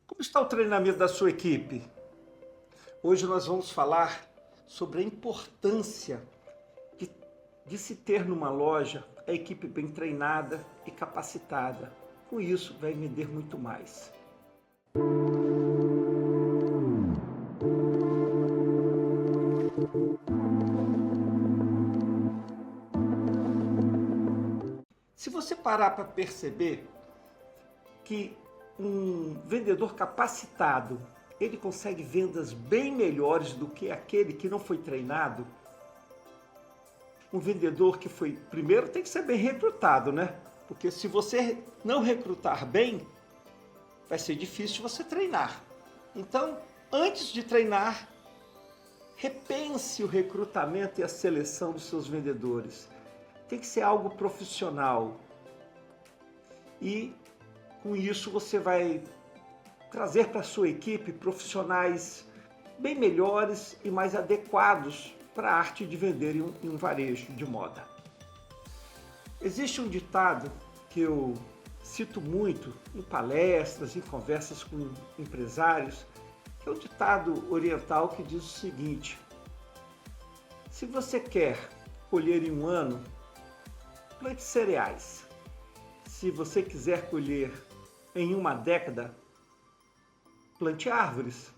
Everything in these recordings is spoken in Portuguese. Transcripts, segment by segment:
Como está o treinamento da sua equipe? Hoje nós vamos falar sobre a importância de, de se ter numa loja a equipe bem treinada e capacitada. Com isso, vai vender muito mais. Se você parar para perceber que um vendedor capacitado, ele consegue vendas bem melhores do que aquele que não foi treinado. Um vendedor que foi, primeiro tem que ser bem recrutado, né? Porque se você não recrutar bem, vai ser difícil você treinar. Então, antes de treinar, repense o recrutamento e a seleção dos seus vendedores. Tem que ser algo profissional. E com isso você vai trazer para a sua equipe profissionais bem melhores e mais adequados para a arte de vender em um varejo de moda. Existe um ditado que eu cito muito em palestras, em conversas com empresários, que é um ditado oriental que diz o seguinte: se você quer colher em um ano, plante cereais. Se você quiser colher em uma década, plante árvores.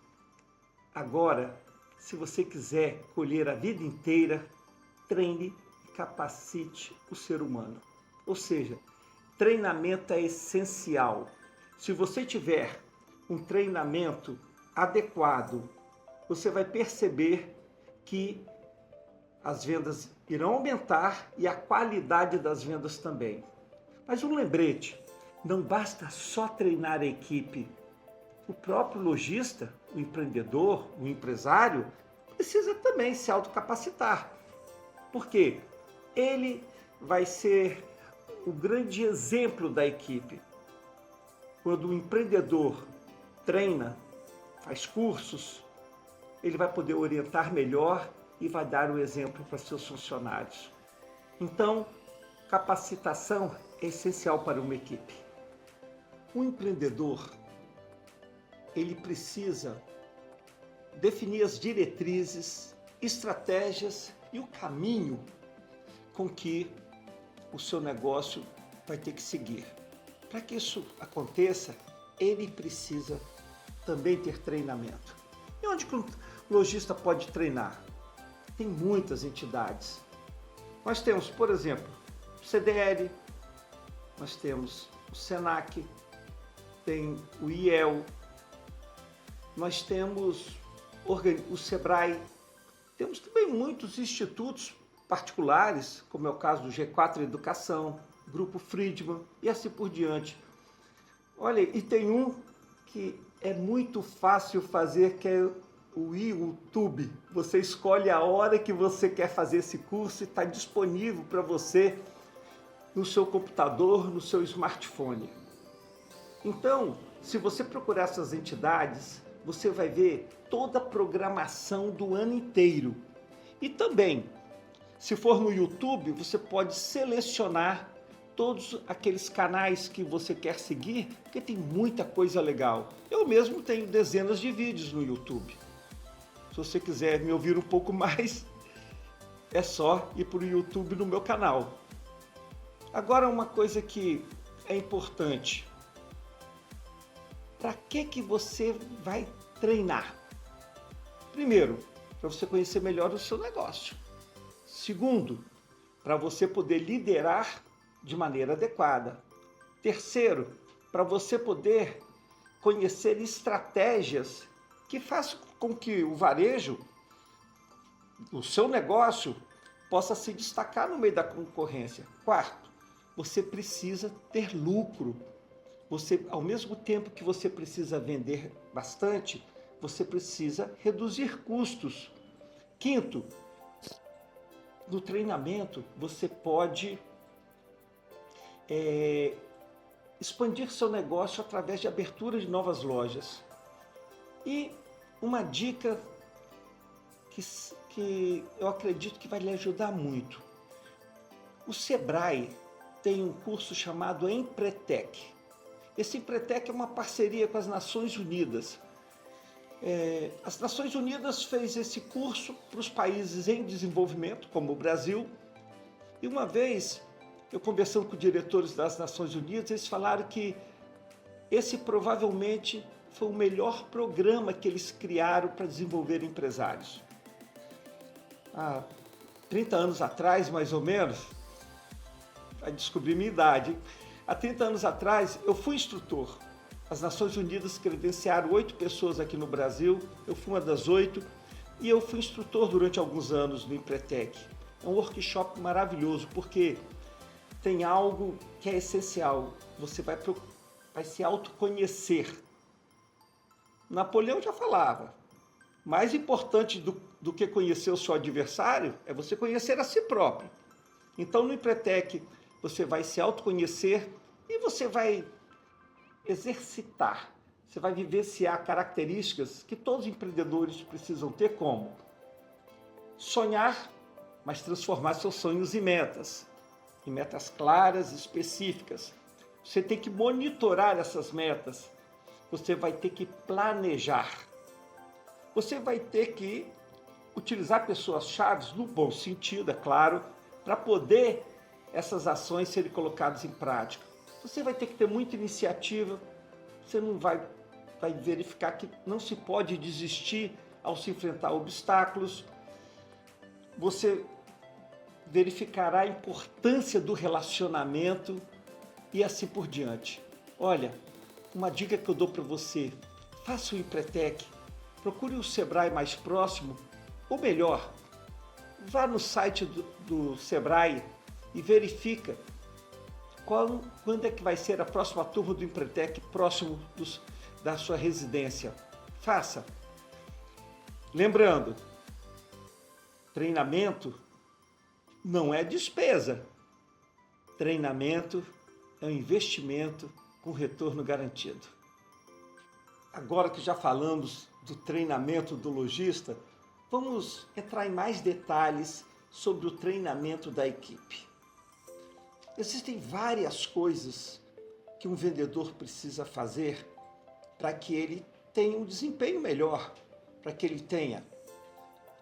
Agora, se você quiser colher a vida inteira, treine e capacite o ser humano. Ou seja, treinamento é essencial. Se você tiver um treinamento adequado, você vai perceber que as vendas irão aumentar e a qualidade das vendas também. Mas um lembrete, não basta só treinar a equipe. O próprio lojista, o empreendedor, o empresário, precisa também se autocapacitar. Porque ele vai ser o grande exemplo da equipe. Quando o empreendedor treina, faz cursos, ele vai poder orientar melhor e vai dar o exemplo para seus funcionários. Então, capacitação é essencial para uma equipe. Um empreendedor, ele precisa definir as diretrizes, estratégias e o caminho com que o seu negócio vai ter que seguir. Para que isso aconteça, ele precisa também ter treinamento. E onde que um lojista pode treinar? Tem muitas entidades. Nós temos, por exemplo, o CDL, nós temos o SENAC, tem o IEL, nós temos o SEBRAE, temos também muitos institutos particulares, como é o caso do G4 Educação, Grupo Friedman e assim por diante. Olha, e tem um que é muito fácil fazer, que é o YouTube. Você escolhe a hora que você quer fazer esse curso e está disponível para você no seu computador, no seu smartphone. Então, se você procurar essas entidades, você vai ver toda a programação do ano inteiro. E também, se for no YouTube, você pode selecionar todos aqueles canais que você quer seguir, porque tem muita coisa legal. Eu mesmo tenho dezenas de vídeos no YouTube. Se você quiser me ouvir um pouco mais, é só ir para o YouTube no meu canal. Agora, uma coisa que é importante. Para que você vai treinar? Primeiro, para você conhecer melhor o seu negócio. Segundo, para você poder liderar de maneira adequada. Terceiro, para você poder conhecer estratégias que façam com que o varejo, o seu negócio, possa se destacar no meio da concorrência. Quarto, você precisa ter lucro. Você, ao mesmo tempo que você precisa vender bastante, você precisa reduzir custos. Quinto, no treinamento você pode expandir seu negócio através de abertura de novas lojas. E uma dica que eu acredito que vai lhe ajudar muito. O SEBRAE tem um curso chamado Empretec. Esse Empretec é uma parceria com as Nações Unidas. As Nações Unidas fez esse curso para os países em desenvolvimento, como o Brasil, e uma vez, eu conversando com diretores das Nações Unidas, eles falaram que esse provavelmente foi o melhor programa que eles criaram para desenvolver empresários. Há 30 anos atrás, mais ou menos, vai descobrir minha idade, há 30 anos atrás eu fui instrutor. As Nações Unidas credenciaram 8 pessoas aqui no Brasil, eu fui uma das 8, e eu fui instrutor durante alguns anos no Empretec. É um workshop maravilhoso, porque tem algo que é essencial, você vai se autoconhecer. Napoleão já falava, mais importante do que conhecer o seu adversário é você conhecer a si próprio. Então no Empretec você vai se autoconhecer e você vai exercitar, você vai vivenciar características que todos os empreendedores precisam ter, como sonhar, mas transformar seus sonhos em metas claras e específicas. Você tem que monitorar essas metas, você vai ter que planejar, você vai ter que utilizar pessoas-chave no bom sentido, é claro, para poder essas ações serem colocadas em prática. Você vai ter que ter muita iniciativa, você não vai verificar que não se pode desistir ao se enfrentar obstáculos, você verificará a importância do relacionamento e assim por diante. Olha, uma dica que eu dou para você, faça o Empretec, procure o Sebrae mais próximo, ou melhor, vá no site do Sebrae e verifica quando é que vai ser a próxima turma do Empretec próximo da sua residência. Faça. Lembrando, treinamento não é despesa. Treinamento é um investimento com retorno garantido. Agora que já falamos do treinamento do lojista, vamos entrar em mais detalhes sobre o treinamento da equipe. Existem várias coisas que um vendedor precisa fazer para que ele tenha um desempenho melhor, para que ele tenha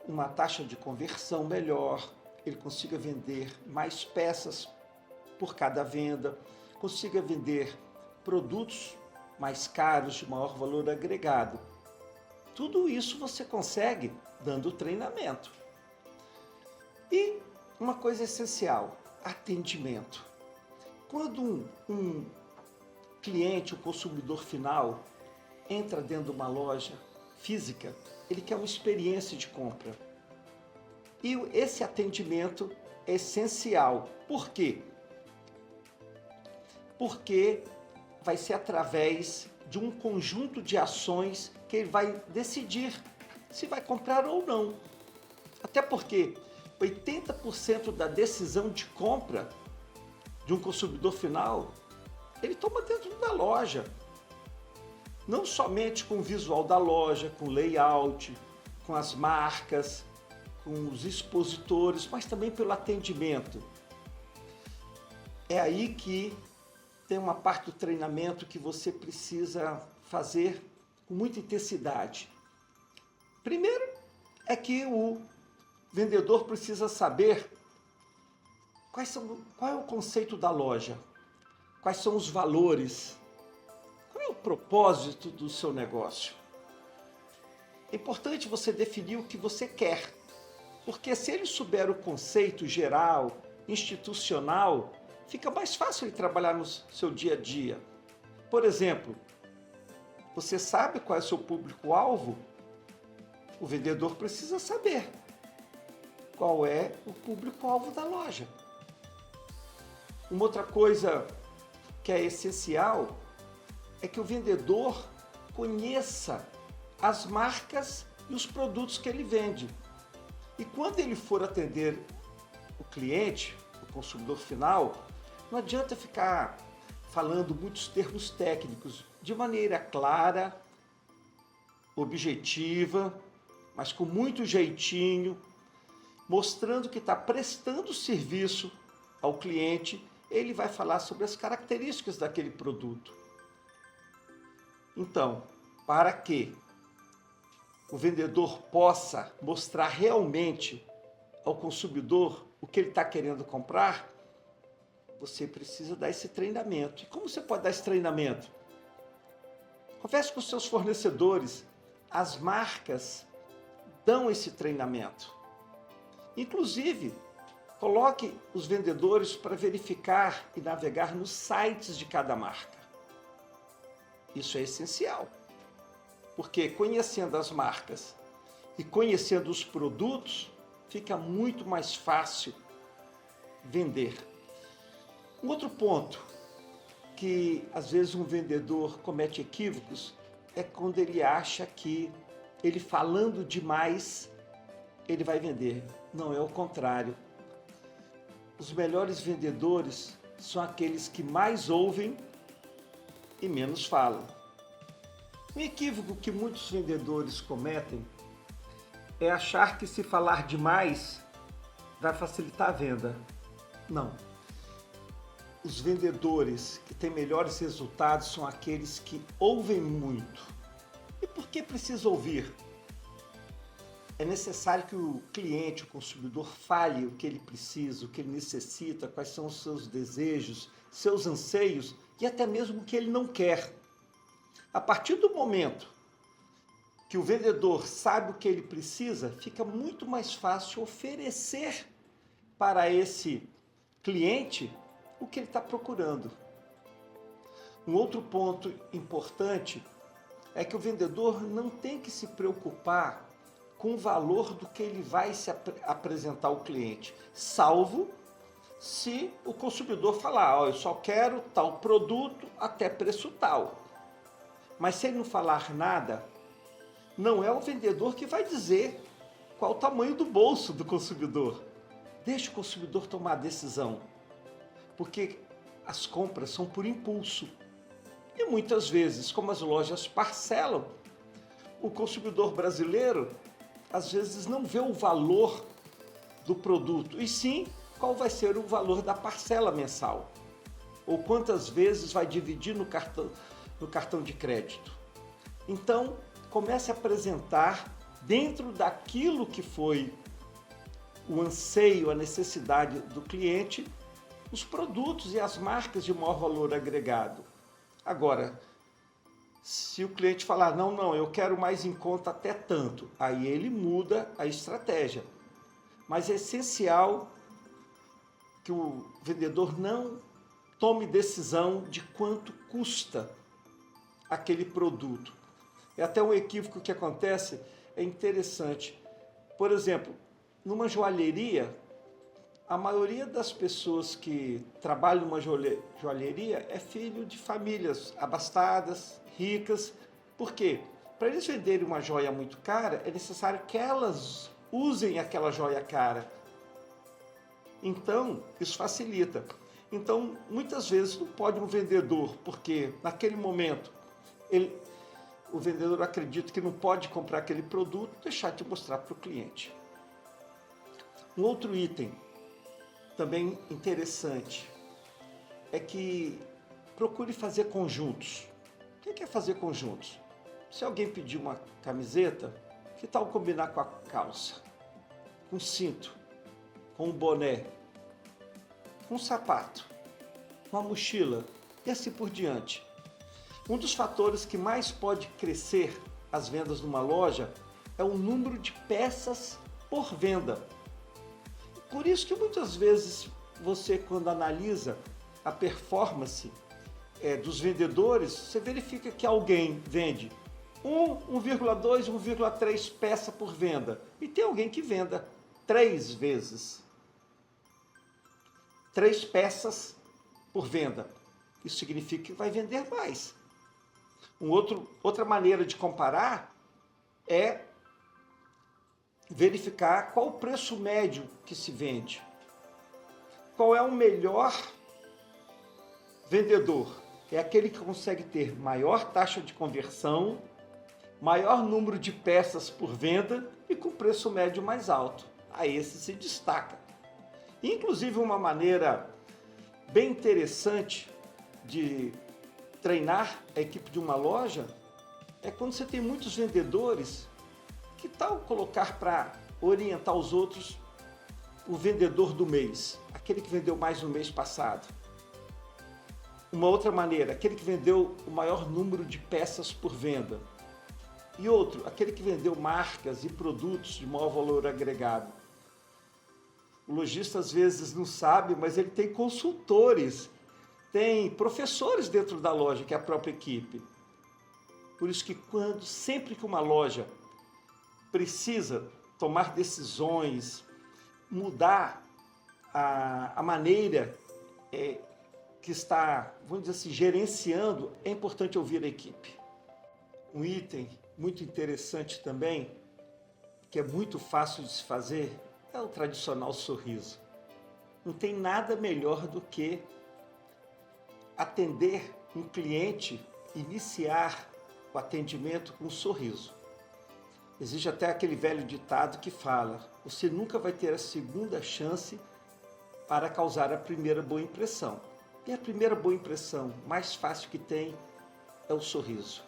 uma taxa de conversão melhor, ele consiga vender mais peças por cada venda, consiga vender produtos mais caros, de maior valor agregado. Tudo isso você consegue dando treinamento. E uma coisa essencial, atendimento. Quando um cliente, o consumidor final, entra dentro de uma loja física, ele quer uma experiência de compra. E esse atendimento é essencial. Por quê? Porque vai ser através de um conjunto de ações que ele vai decidir se vai comprar ou não. Até porque 80% da decisão de compra de um consumidor final, ele toma dentro da loja. Não somente com o visual da loja, com o layout, com as marcas, com os expositores, mas também pelo atendimento. É aí que tem uma parte do treinamento que você precisa fazer com muita intensidade. Primeiro é que o vendedor precisa saber qual é o conceito da loja, quais são os valores, qual é o propósito do seu negócio. É importante você definir o que você quer, porque se ele souber o conceito geral, institucional, fica mais fácil ele trabalhar no seu dia a dia. Por exemplo, você sabe qual é o seu público-alvo? O vendedor precisa saber qual é o público-alvo da loja. Uma outra coisa que é essencial é que o vendedor conheça as marcas e os produtos que ele vende. E quando ele for atender o cliente, o consumidor final, não adianta ficar falando muitos termos técnicos, de maneira clara, objetiva, mas com muito jeitinho, mostrando que está prestando serviço ao cliente. Ele vai falar sobre as características daquele produto. Então, para que o vendedor possa mostrar realmente ao consumidor o que ele está querendo comprar, você precisa dar esse treinamento. E como você pode dar esse treinamento? Converse com os seus fornecedores. As marcas dão esse treinamento. Inclusive, coloque os vendedores para verificar e navegar nos sites de cada marca. Isso é essencial, porque conhecendo as marcas e conhecendo os produtos, fica muito mais fácil vender. Um outro ponto que às vezes um vendedor comete equívocos é quando ele acha que ele falando demais, ele vai vender. Não, é o contrário. Os melhores vendedores são aqueles que mais ouvem e menos falam. Um equívoco que muitos vendedores cometem é achar que se falar demais vai facilitar a venda. Não. Os vendedores que têm melhores resultados são aqueles que ouvem muito. E por que precisa ouvir? É necessário que o cliente, o consumidor, fale o que ele precisa, o que ele necessita, quais são os seus desejos, seus anseios e até mesmo o que ele não quer. A partir do momento que o vendedor sabe o que ele precisa, fica muito mais fácil oferecer para esse cliente o que ele está procurando. Um outro ponto importante é que o vendedor não tem que se preocupar com o valor do que ele vai se apresentar ao cliente, salvo se o consumidor falar, eu só quero tal produto até preço tal. Mas se ele não falar nada, não é o vendedor que vai dizer qual o tamanho do bolso do consumidor. Deixe o consumidor tomar a decisão, porque as compras são por impulso. E muitas vezes, como as lojas parcelam, o consumidor brasileiro às vezes não vê o valor do produto, e sim qual vai ser o valor da parcela mensal, ou quantas vezes vai dividir no cartão de crédito. Então, comece a apresentar dentro daquilo que foi o anseio, a necessidade do cliente, os produtos e as marcas de maior valor agregado. Agora, se o cliente falar, não, eu quero mais em conta até tanto, aí ele muda a estratégia. Mas é essencial que o vendedor não tome decisão de quanto custa aquele produto. É até um equívoco que acontece, é interessante. Por exemplo, numa joalheria, a maioria das pessoas que trabalham numa joalheria é filho de famílias abastadas, ricas. Por quê? Para eles venderem uma joia muito cara, é necessário que elas usem aquela joia cara. Então, isso facilita. Então, muitas vezes não pode um vendedor, porque naquele momento o vendedor acredita que não pode comprar aquele produto, deixar de mostrar para o cliente. Um outro item também interessante é que procure fazer conjuntos. O que é fazer conjuntos? Se alguém pedir uma camiseta, que tal combinar com a calça, com o cinto, com o boné, com o sapato, com a mochila e assim por diante. Um dos fatores que mais pode crescer as vendas numa loja é o número de peças por venda. Por isso que muitas vezes você, quando analisa a performance dos vendedores, você verifica que alguém vende 1,2, 1,3 peça por venda e tem alguém que venda 3 vezes. 3 peças por venda. Isso significa que vai vender mais. Outra maneira de comparar é verificar qual o preço médio que se vende. Qual é o melhor vendedor? É aquele que consegue ter maior taxa de conversão, maior número de peças por venda e com preço médio mais alto. A esse se destaca. Inclusive, uma maneira bem interessante de treinar a equipe de uma loja é quando você tem muitos vendedores, que tal colocar para orientar os outros o vendedor do mês, aquele que vendeu mais no mês passado? Uma outra maneira, aquele que vendeu o maior número de peças por venda. E outro, aquele que vendeu marcas e produtos de maior valor agregado. O lojista às vezes não sabe, mas ele tem consultores, tem professores dentro da loja, que é a própria equipe. Por isso que sempre que uma loja precisa tomar decisões, mudar a maneira que está, vamos dizer assim, gerenciando, é importante ouvir a equipe. Um item muito interessante também, que é muito fácil de se fazer, é o tradicional sorriso. Não tem nada melhor do que atender um cliente, iniciar o atendimento com um sorriso. Existe até aquele velho ditado que fala: você nunca vai ter a segunda chance para causar a primeira boa impressão. E a primeira boa impressão mais fácil que tem é o sorriso.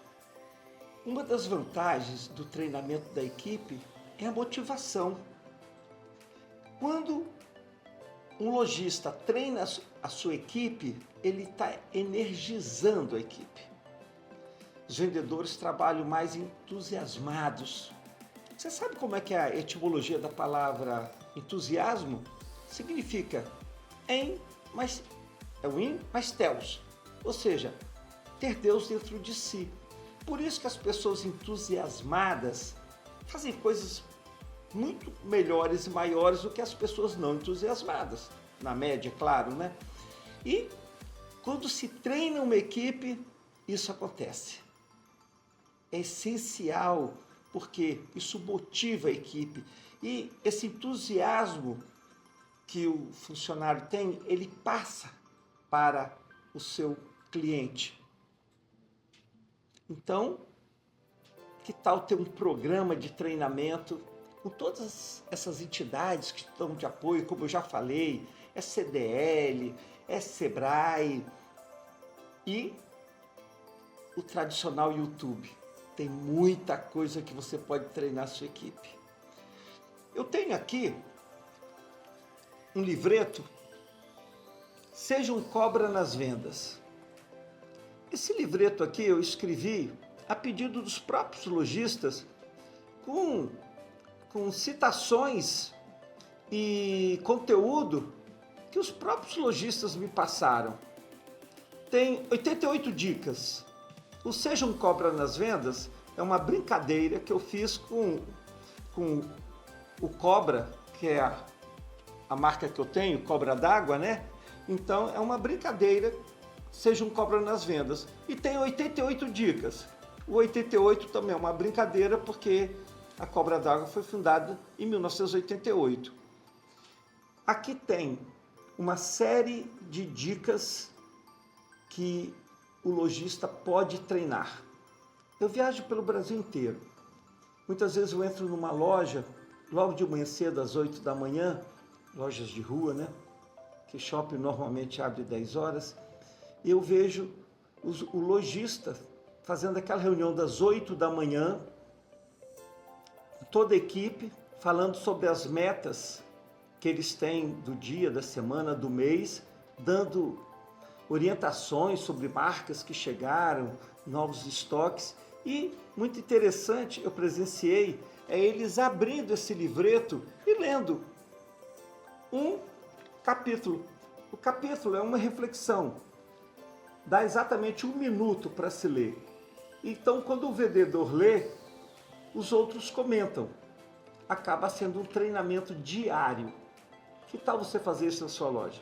Uma das vantagens do treinamento da equipe é a motivação. Quando um lojista treina a sua equipe, ele está energizando a equipe. Os vendedores trabalham mais entusiasmados. Você sabe como é que é a etimologia da palavra entusiasmo? Significa mais teos, ou seja, ter Deus dentro de si. Por isso que as pessoas entusiasmadas fazem coisas muito melhores e maiores do que as pessoas não entusiasmadas, na média, claro, né? E quando se treina uma equipe, isso acontece. É essencial, porque isso motiva a equipe. E esse entusiasmo que o funcionário tem, ele passa para o seu cliente. Então, que tal ter um programa de treinamento com todas essas entidades que estão de apoio, como eu já falei, é CDL, é Sebrae e o tradicional YouTube. Tem muita coisa que você pode treinar a sua equipe. Eu tenho aqui um livreto, Seja um Cobra nas Vendas. Esse livreto aqui eu escrevi a pedido dos próprios lojistas, com citações e conteúdo que os próprios lojistas me passaram. Tem 88 dicas. O Seja um Cobra nas Vendas é uma brincadeira que eu fiz com o Cobra, que é a marca que eu tenho, Cobra d'Água, né? Então é uma brincadeira, Seja um Cobra nas Vendas. E tem 88 dicas. O 88 também é uma brincadeira porque a Cobra d'Água foi fundada em 1988. Aqui tem uma série de dicas que o lojista pode treinar. Eu viajo pelo Brasil inteiro. Muitas vezes eu entro numa loja, logo de manhã cedo, às 8 da manhã, lojas de rua, né? Que shopping normalmente abre 10 horas, e eu vejo o lojista fazendo aquela reunião das 8 da manhã, toda a equipe, falando sobre as metas que eles têm do dia, da semana, do mês, dando orientações sobre marcas que chegaram, novos estoques. E, muito interessante, eu presenciei, eles abrindo esse livreto e lendo um capítulo. O capítulo é uma reflexão, dá exatamente 1 minuto para se ler. Então, quando o vendedor lê, os outros comentam. Acaba sendo um treinamento diário. Que tal você fazer isso na sua loja?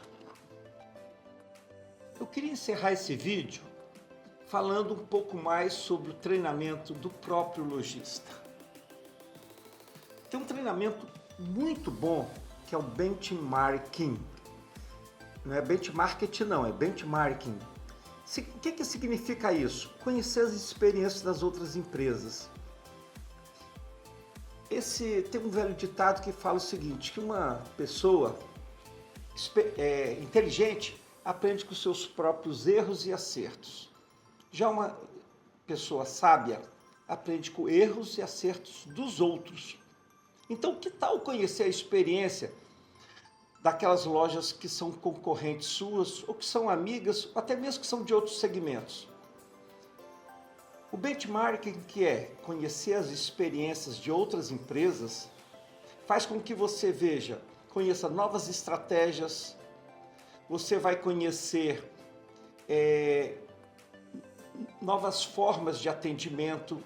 Eu queria encerrar esse vídeo falando um pouco mais sobre o treinamento do próprio lojista. Tem um treinamento muito bom que é o benchmarking. Não é benchmarking não, é benchmarking. O que significa isso? Conhecer as experiências das outras empresas. Tem um velho ditado que fala o seguinte, que uma pessoa inteligente aprende com seus próprios erros e acertos. Já uma pessoa sábia aprende com erros e acertos dos outros. Então, que tal conhecer a experiência daquelas lojas que são concorrentes suas, ou que são amigas, ou até mesmo que são de outros segmentos? O benchmarking, que é conhecer as experiências de outras empresas, faz com que você conheça novas estratégias, você vai conhecer novas formas de atendimento,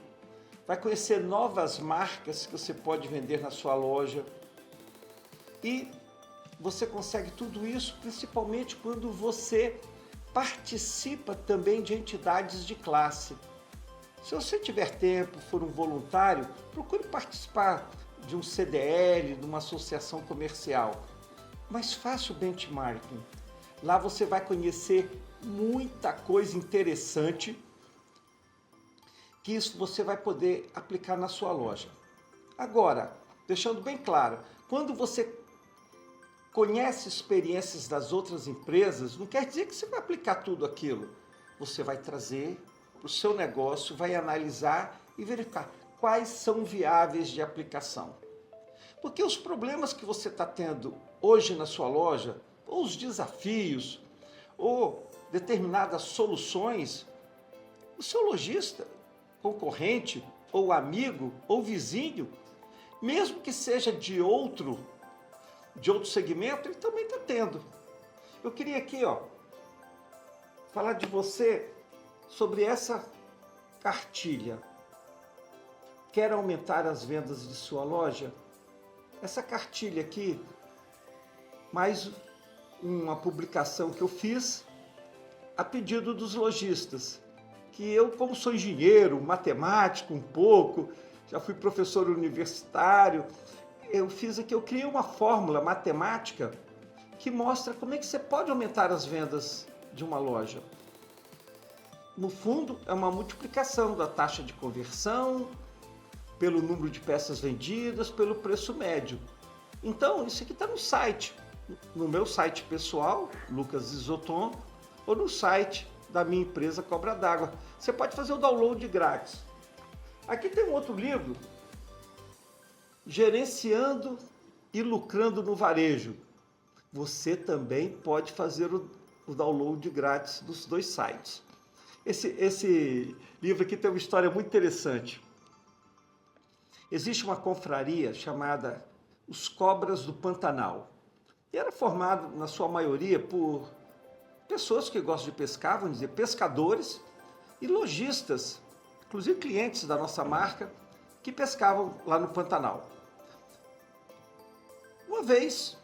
vai conhecer novas marcas que você pode vender na sua loja. E você consegue tudo isso principalmente quando você participa também de entidades de classe. Se você tiver tempo, for um voluntário, procure participar de um CDL, de uma associação comercial. Mas faça o benchmarking. Lá você vai conhecer muita coisa interessante que isso você vai poder aplicar na sua loja. Agora, deixando bem claro, quando você conhece experiências das outras empresas, não quer dizer que você vai aplicar tudo aquilo. Você vai trazer para o seu negócio, vai analisar e verificar quais são viáveis de aplicação. Porque os problemas que você está tendo hoje na sua loja, ou os desafios, ou determinadas soluções, o seu lojista, concorrente, ou amigo, ou vizinho, mesmo que seja de outro segmento, ele também está tendo. Eu queria aqui, falar de você sobre essa cartilha. Quer aumentar as vendas de sua loja? Essa cartilha aqui, mais uma publicação que eu fiz a pedido dos lojistas, que eu, como sou engenheiro, matemático um pouco, já fui professor universitário, eu criei uma fórmula matemática que mostra como é que você pode aumentar as vendas de uma loja. No fundo, é uma multiplicação da taxa de conversão, pelo número de peças vendidas, pelo preço médio. Então, isso aqui está no site, no meu site pessoal, Lucas Isoton, ou no site da minha empresa Cobra d'Água. Você pode fazer o download grátis. Aqui tem um outro livro, Gerenciando e Lucrando no Varejo. Você também pode fazer o download grátis dos dois sites. Esse livro aqui tem uma história muito interessante. Existe uma confraria chamada Os Cobras do Pantanal. E era formado, na sua maioria, por pessoas que gostam de pescar, vamos dizer, pescadores e lojistas, inclusive clientes da nossa marca, que pescavam lá no Pantanal. Uma vez,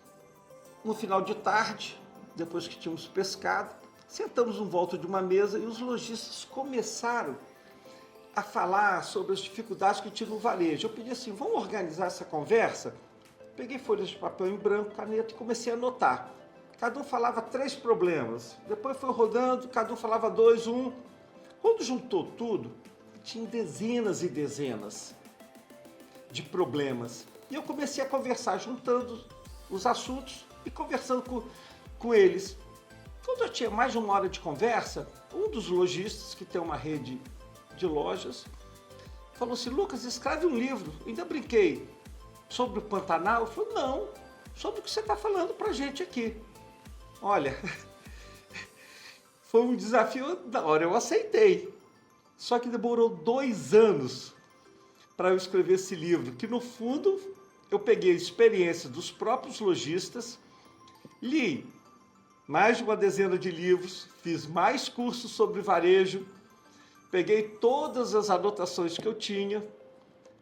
no final de tarde, depois que tínhamos pescado, sentamos em volta de uma mesa e os lojistas começaram a falar sobre as dificuldades que tinham no varejo. Eu pedi assim, vamos organizar essa conversa? Peguei folhas de papel em branco, caneta e comecei a anotar. Cada um falava 3 problemas. Depois foi rodando, cada um falava 2, 1. Quando juntou tudo, tinha dezenas e dezenas de problemas. E eu comecei a conversar, juntando os assuntos e conversando com eles. Quando eu tinha mais de 1 hora de conversa, um dos lojistas, que tem uma rede de lojas, falou assim, Lucas, escreve um livro. Eu ainda brinquei. Sobre o Pantanal? Eu falei, não, sobre o que você está falando para a gente aqui. Olha, foi um desafio da hora, eu aceitei. Só que demorou 2 anos para eu escrever esse livro, que no fundo eu peguei a experiência dos próprios lojistas, li mais de 1 dezena de livros, fiz mais cursos sobre varejo, peguei todas as anotações que eu tinha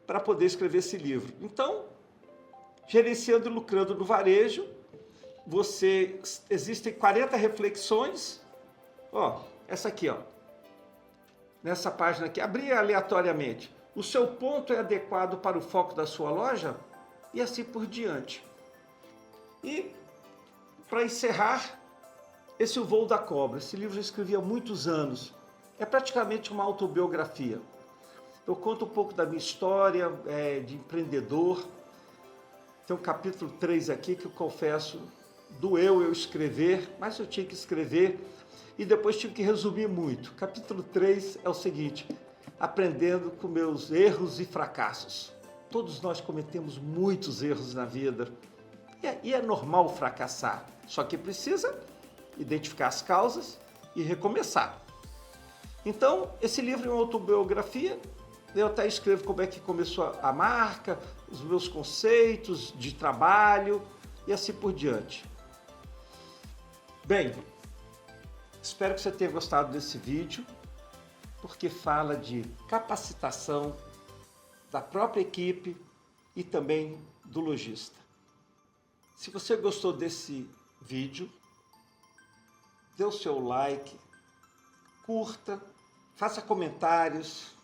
para poder escrever esse livro. Então, Gerenciando e Lucrando no Varejo, existem 40 reflexões, essa aqui, nessa página aqui, abri aleatoriamente. O seu ponto é adequado para o foco da sua loja? E assim por diante. E, para encerrar, esse O Voo da Cobra. Esse livro eu escrevi há muitos anos. É praticamente uma autobiografia. Eu conto um pouco da minha história de empreendedor. Tem um capítulo 3 aqui que eu confesso, doeu eu escrever, mas eu tinha que escrever e depois tive que resumir muito. Capítulo 3 é o seguinte, aprendendo com meus erros e fracassos. Todos nós cometemos muitos erros na vida e é normal fracassar, só que precisa identificar as causas e recomeçar. Então, esse livro é uma autobiografia. Eu até escrevo como é que começou a marca, os meus conceitos de trabalho e assim por diante. Bem, espero que você tenha gostado desse vídeo, porque fala de capacitação da própria equipe e também do lojista. Se você gostou desse vídeo, dê o seu like, curta, faça comentários.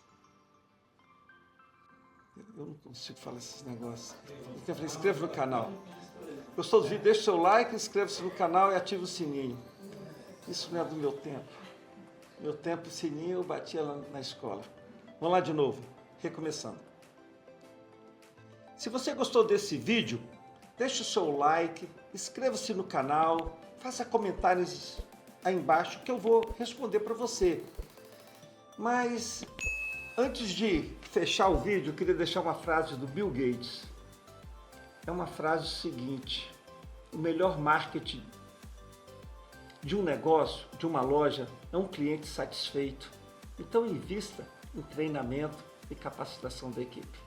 Eu não consigo falar esses negócios. Eu falei, inscreva no canal. Gostou do vídeo? Deixe o seu like, inscreva-se no canal e ative o sininho. Isso não é do meu tempo. Meu tempo, o sininho eu batia lá na escola. Vamos lá de novo, recomeçando. Se você gostou desse vídeo, deixe o seu like, inscreva-se no canal, faça comentários aí embaixo que eu vou responder para você. Mas antes de fechar o vídeo, eu queria deixar uma frase do Bill Gates. É uma frase seguinte: o melhor marketing de um negócio, de uma loja, é um cliente satisfeito. Então invista em treinamento e capacitação da equipe.